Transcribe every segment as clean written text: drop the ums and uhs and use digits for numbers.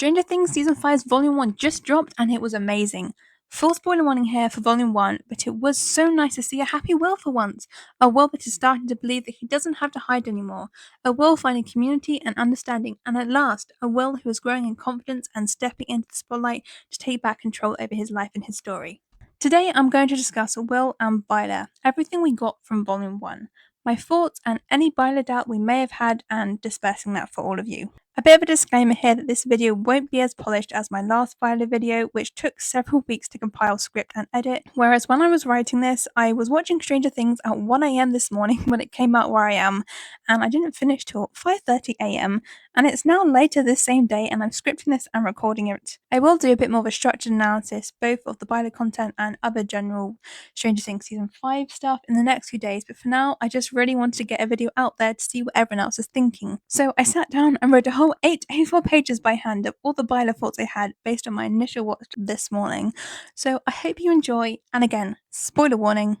Stranger Things Season 5's Volume 1 just dropped and it was amazing. Full spoiler warning here for Volume 1, but it was so nice to see a happy Will for once. A Will that is starting to believe that he doesn't have to hide anymore. A Will finding community and understanding, and at last, a Will who is growing in confidence and stepping into the spotlight to take back control over his life and his story. Today I'm going to discuss Will and Byler, everything we got from Volume 1, my thoughts and any Byler doubt we may have had, and dispersing that for all of you. A bit of a disclaimer here that this video won't be as polished as my last Byler video, which took several weeks to compile, script and edit, whereas when I was writing this, I was watching Stranger Things at 1am this morning when it came out where I am, and I didn't finish till 5:30am, and it's now later this same day and I'm scripting this and recording it. I will do a bit more of a structured analysis, both of the Byler content and other general Stranger Things Season 5 stuff in the next few days, but for now, I just really wanted to get a video out there to see what everyone else is thinking. So I sat down and wrote a whole 8 A4 pages by hand of all the Byler thoughts I had based on my initial watch this morning. So I hope you enjoy, and again, spoiler warning,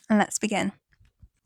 and let's begin.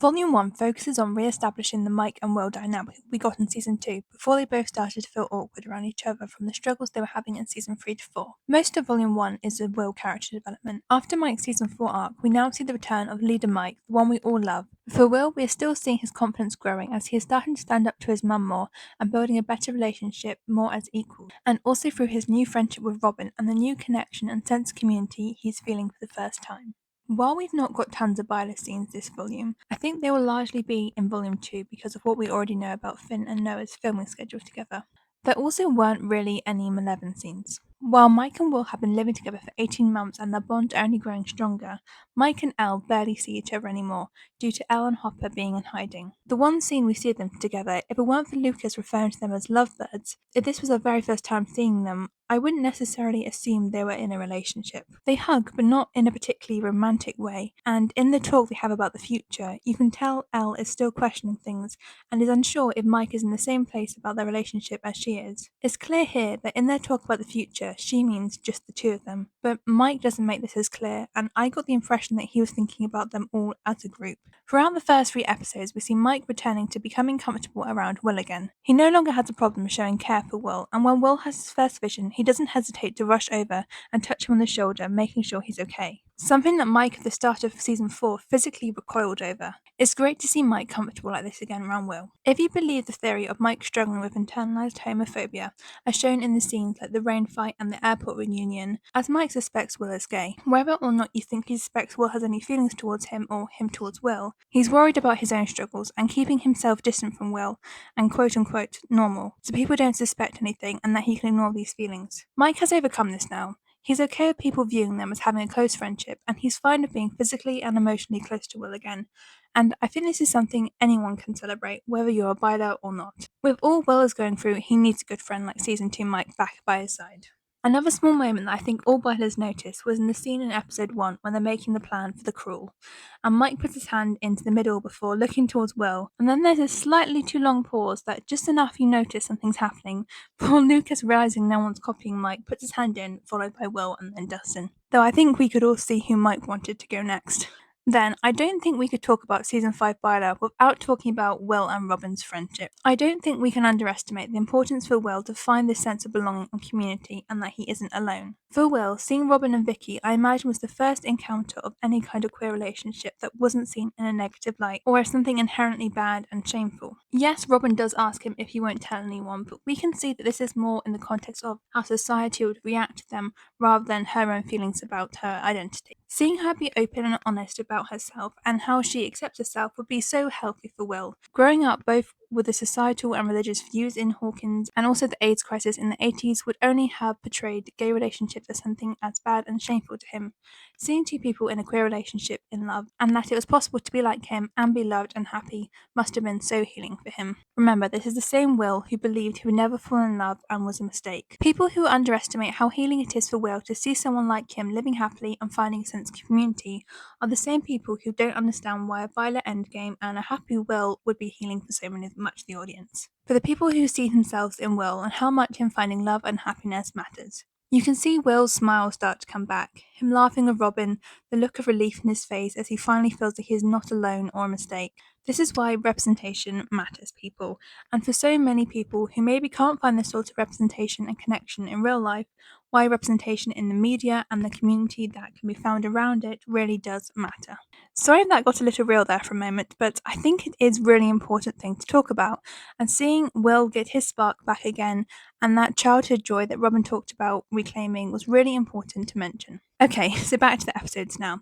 Volume 1 focuses on re-establishing the Mike and Will dynamic we got in Season 2 before they both started to feel awkward around each other from the struggles they were having in Season 3 to 4. Most of Volume 1 is the Will character development. After Mike's Season 4 arc, we now see the return of leader Mike, the one we all love. For Will, we are still seeing his confidence growing as he is starting to stand up to his mum more and building a better relationship more as equals, and also through his new friendship with Robin and the new connection and sense of community he's feeling for the first time. While we've not got tons of Byler scenes this volume, I think they will largely be in Volume 2 because of what we already know about Finn and Noah's filming schedule together. There also weren't really any Malevolent scenes. While Mike and Will have been living together for 18 months and their bond only growing stronger, Mike and Elle barely see each other anymore due to Elle and Hopper being in hiding. The one scene we see them together, if it weren't for Lucas referring to them as lovebirds, if this was our very first time seeing them, I wouldn't necessarily assume they were in a relationship. They hug, but not in a particularly romantic way, and in the talk they have about the future, you can tell Elle is still questioning things and is unsure if Mike is in the same place about their relationship as she is. It's clear here that in their talk about the future, she means just the two of them, but Mike doesn't make this as clear, and I got the impression that he was thinking about them all as a group. Throughout the first 3 episodes, we see Mike returning to becoming comfortable around Will again. He no longer has a problem showing care for Will, and when Will has his first vision, he doesn't hesitate to rush over and touch him on the shoulder, making sure he's okay. Something that Mike at the start of Season 4 physically recoiled over. It's great to see Mike comfortable like this again around Will. If you believe the theory of Mike struggling with internalized homophobia, as shown in the scenes like the rain fight and the airport reunion, as Mike suspects Will is gay, whether or not you think he suspects Will has any feelings towards him or him towards Will, he's worried about his own struggles and keeping himself distant from Will and quote-unquote normal, so people don't suspect anything and that he can ignore these feelings. Mike has overcome this now. He's okay with people viewing them as having a close friendship, and he's fine with being physically and emotionally close to Will again. And I think this is something anyone can celebrate, whether you're a Byler or not. With all Will is going through, he needs a good friend like Season 2 Mike back by his side. Another small moment that I think all Bylers noticed was in the scene in Episode 1 when they're making the plan for the crawl, and Mike puts his hand into the middle before looking towards Will, and then there's a slightly too long pause that just enough you notice something's happening, before Lucas, realising no one's copying Mike, puts his hand in, followed by Will and then Dustin. Though I think we could all see who Mike wanted to go next. Then, I don't think we could talk about Season 5 Byler without talking about Will and Robin's friendship. I don't think we can underestimate the importance for Will to find this sense of belonging and community and that he isn't alone. For Will, seeing Robin and Vicky, I imagine, was the first encounter of any kind of queer relationship that wasn't seen in a negative light or as something inherently bad and shameful. Yes, Robin does ask him if he won't tell anyone, but we can see that this is more in the context of how society would react to them rather than her own feelings about her identity. Seeing her be open and honest about herself and how she accepts herself would be so healthy for Will. Growing up both with the societal and religious views in Hawkins and also the AIDS crisis in the 80s would only have portrayed gay relationships as something as bad and shameful to him. Seeing two people in a queer relationship in love and that it was possible to be like him and be loved and happy must have been so healing for him. Remember, this is the same Will who believed he would never fall in love and was a mistake. People who underestimate how healing it is for Will to see someone like him living happily and finding a sense of community are the same people who don't understand why a Byler endgame and a happy Will would be healing for so much of the audience. For the people who see themselves in Will and how much him finding love and happiness matters. You can see Will's smile start to come back, him laughing with Robin, the look of relief in his face as he finally feels that he is not alone or a mistake. This is why representation matters, people. And for so many people who maybe can't find this sort of representation and connection in real life, why representation in the media and the community that can be found around it really does matter. Sorry if that got a little real there for a moment, but I think it is really important thing to talk about. And seeing Will get his spark back again and that childhood joy that Robin talked about reclaiming was really important to mention. Okay, so back to the episodes now.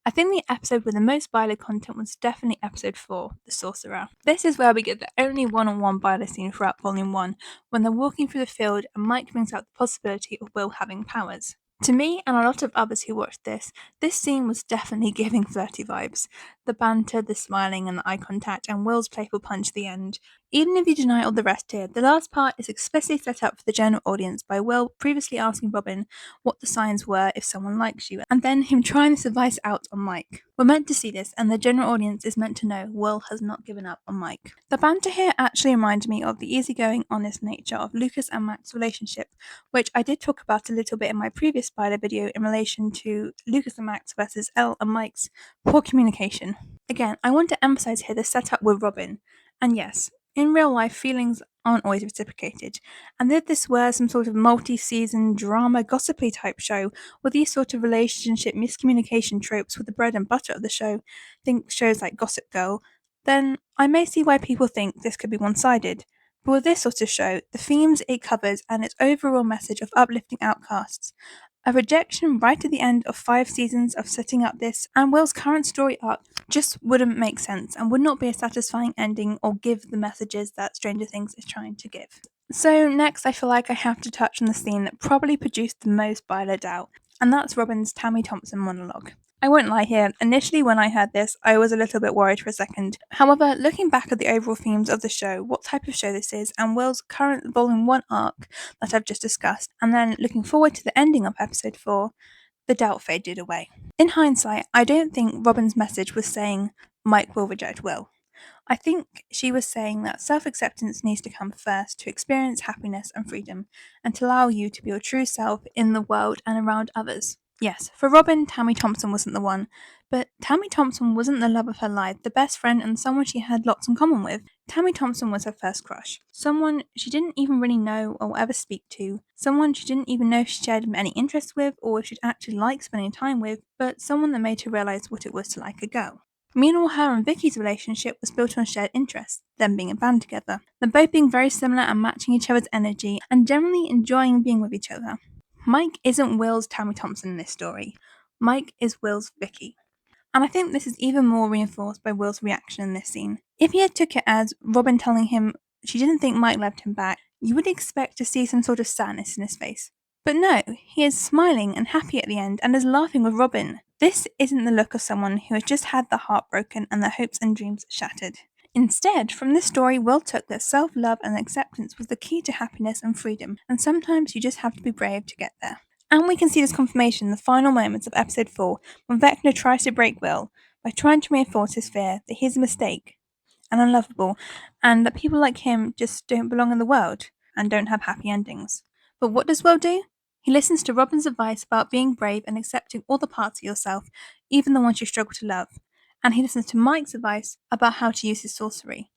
I think the episode with the most Byler content was definitely episode 4, The Sorcerer. This is where we get the only one-on-one Byler scene throughout Volume 1, when they're walking through the field and Mike brings out the possibility of Will having powers. To me and a lot of others who watched this scene was definitely giving flirty vibes. The banter, the smiling and the eye contact, and Will's playful punch at the end. Even if you deny all the rest here, the last part is explicitly set up for the general audience by Will previously asking Robin what the signs were if someone likes you, and then him trying this advice out on Mike. We're meant to see this, and the general audience is meant to know Will has not given up on Mike. The banter here actually reminded me of the easygoing, honest nature of Lucas and Mac's relationship, which I did talk about a little bit in my previous Byler video in relation to Lucas and Max versus Elle and Mike's poor communication. Again, I want to emphasize here the setup with Robin. And yes, in real life, feelings aren't always reciprocated. And if this were some sort of multi-season drama gossipy type show, with these sort of relationship miscommunication tropes with the bread and butter of the show, think shows like Gossip Girl, then I may see why people think this could be one-sided. But with this sort of show, the themes it covers and its overall message of uplifting outcasts, a rejection right at the end of 5 seasons of setting up this and Will's current story arc just wouldn't make sense and would not be a satisfying ending or give the messages that Stranger Things is trying to give. So next I feel like I have to touch on the scene that probably produced the most Byler doubt, and that's Robin's Tammy Thompson monologue. I won't lie here, initially when I heard this, I was a little bit worried for a second. However, looking back at the overall themes of the show, what type of show this is, and Will's current Volume 1 arc that I've just discussed, and then looking forward to the ending of Episode 4, the doubt faded away. In hindsight, I don't think Robin's message was saying, Mike will reject Will. I think she was saying that self-acceptance needs to come first to experience happiness and freedom, and to allow you to be your true self in the world and around others. Yes, for Robin, Tammy Thompson wasn't the one, but Tammy Thompson wasn't the love of her life, the best friend and someone she had lots in common with. Tammy Thompson was her first crush. Someone she didn't even really know or ever speak to. Someone she didn't even know if she shared any interests with or if she'd actually like spending time with, but someone that made her realise what it was to like a girl. Meanwhile, her and Vicky's relationship was built on shared interests, them being in band together. Them both being very similar and matching each other's energy and generally enjoying being with each other. Mike isn't Will's Tammy Thompson in this story. Mike is Will's Vicky. And I think this is even more reinforced by Will's reaction in this scene. If he had took it as Robin telling him she didn't think Mike loved him back, you would expect to see some sort of sadness in his face. But no, he is smiling and happy at the end and is laughing with Robin. This isn't the look of someone who has just had their heart broken and their hopes and dreams shattered. Instead, from this story, Will took that self-love and acceptance was the key to happiness and freedom, and sometimes you just have to be brave to get there. And we can see this confirmation in the final moments of episode 4 when Vecna tries to break Will by trying to reinforce his fear that he's a mistake and unlovable, and that people like him just don't belong in the world and don't have happy endings. But what does Will do? He listens to Robin's advice about being brave and accepting all the parts of yourself, even the ones you struggle to love. And he listens to Mike's advice about how to use his sorcery.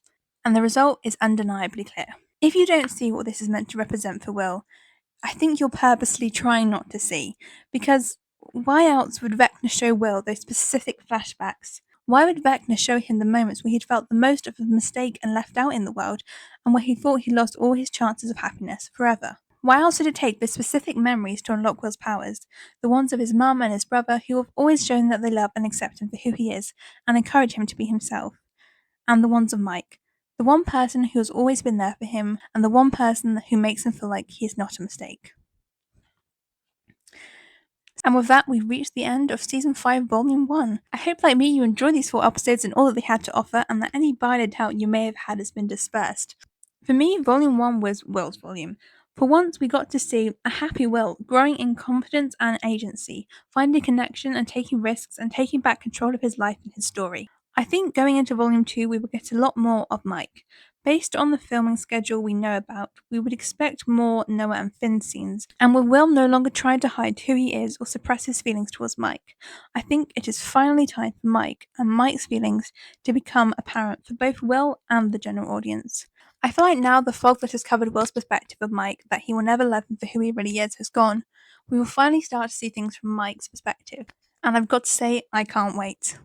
And the result is undeniably clear. If you don't see what this is meant to represent for Will, I think you're purposely trying not to see, because why else would Vecna show Will those specific flashbacks? Why would Vecna show him the moments where he'd felt the most of a mistake and left out in the world, and where he thought he lost all his chances of happiness forever? Why else did it take the specific memories to unlock Will's powers, the ones of his mum and his brother who have always shown that they love and accept him for who he is, and encourage him to be himself, and the ones of Mike, the one person who has always been there for him, and the one person who makes him feel like he is not a mistake. And with that, we've reached the end of Season 5, Volume 1. I hope, like me, you enjoyed these 4 episodes and all that they had to offer, and that any Byler doubt you may have had has been dispersed. For me, Volume 1 was Will's volume. For once, we got to see a happy Will growing in confidence and agency, finding connection and taking risks and taking back control of his life and his story. I think going into Volume 2, we will get a lot more of Mike. Based on the filming schedule we know about, we would expect more Noah and Finn scenes, and with Will no longer trying to hide who he is or suppress his feelings towards Mike. I think it is finally time for Mike and Mike's feelings to become apparent for both Will and the general audience. I feel like now the fog that has covered Will's perspective of Mike, that he will never love him for who he really is, has gone. We will finally start to see things from Mike's perspective, and I've got to say, I can't wait.